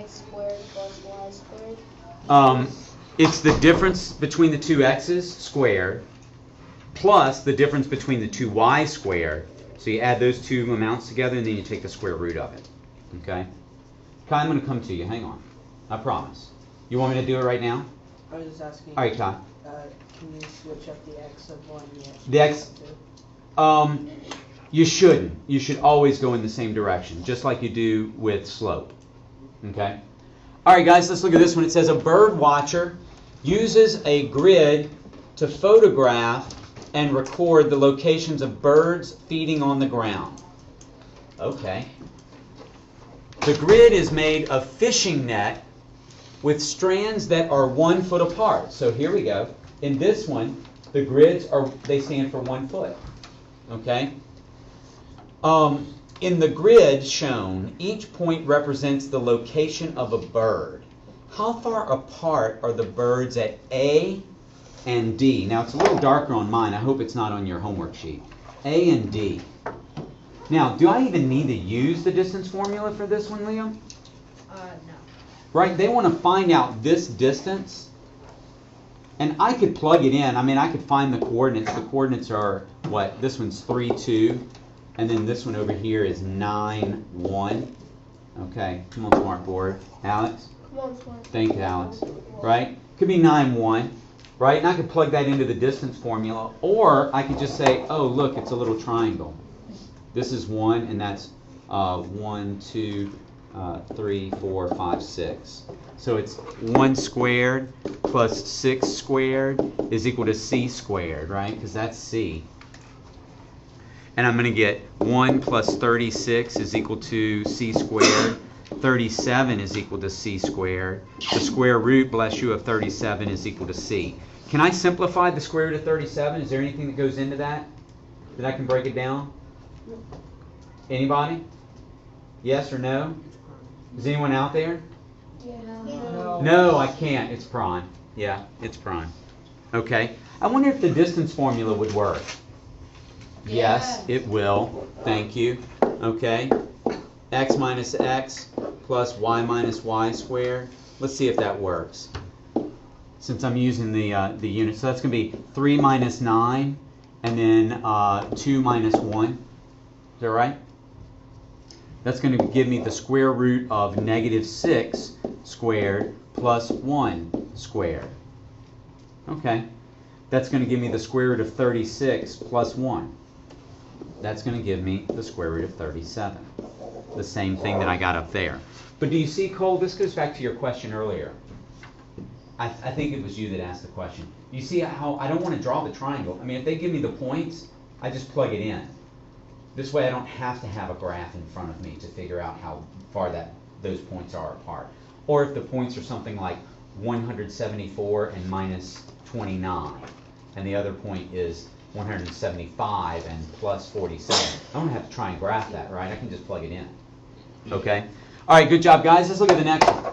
x squared plus y squared? It's the difference between the two x's squared plus the difference between the two y squared. So you add those two amounts together and then you take the square root of it. Okay? Kai, I'm going to come to you. Hang on. I promise. You want me to do it right now? I was just asking. All right, Kai. Can you switch up the x of 1 and The x of 2? You shouldn't. You should always go in the same direction, just like you do with slope. Okay? All right, guys, let's look at this one. It says a bird watcher uses a grid to photograph and record the locations of birds feeding on the ground. Okay. The grid is made of fishing net with strands that are 1 foot apart. So here we go. In this one, the grids they stand for 1 foot. Okay? In the grid shown, each point represents the location of a bird. How far apart are the birds at A and D? Now, it's a little darker on mine. I hope it's not on your homework sheet. A and D. Now, do I even need to use the distance formula for this one, Liam? No. Right? They want to find out this distance. And I could plug it in. I mean, I could find the coordinates. The coordinates are, what? This one's 3, 2. And then this one over here is 9, 1. Okay, come on, smartboard. Alex? Come on, smart. Thank you, Alex. Right? Could be 9, 1. Right? And I could plug that into the distance formula. Or I could just say, oh, look, it's a little triangle. This is 1, and that's 1, 2, 3, 4, 5, 6. So it's 1 squared plus 6 squared is equal to c squared, right? Because that's c. And I'm going to get 1 plus 36 is equal to c squared. 37 is equal to c squared. The square root, bless you, of 37 is equal to c. Can I simplify the square root of 37? Is there anything that goes into that I can break it down? Anybody? Yes or no? Is anyone out there? Yeah. No, I can't. It's prime. Yeah, it's prime. Okay. I wonder if the distance formula would work. Yes, it will. Thank you. Okay. X minus x plus y minus y squared. Let's see if that works. Since I'm using the unit. So that's going to be 3 minus 9 and then 2 minus 1. Is that right? That's going to give me the square root of negative 6 squared plus 1 squared. Okay. That's going to give me the square root of 36 plus 1. That's going to give me the square root of 37. The same thing that I got up there. But do you see, Cole, this goes back to your question earlier. I think it was you that asked the question. You see how I don't want to draw the triangle. I mean, if they give me the points, I just plug it in. This way I don't have to have a graph in front of me to figure out how far those points are apart. Or if the points are something like 174 and minus 29, and the other point is 175 and plus 47. I don't have to try and graph that, right? I can just plug it in. Okay? All right, good job, guys. Let's look at the next one.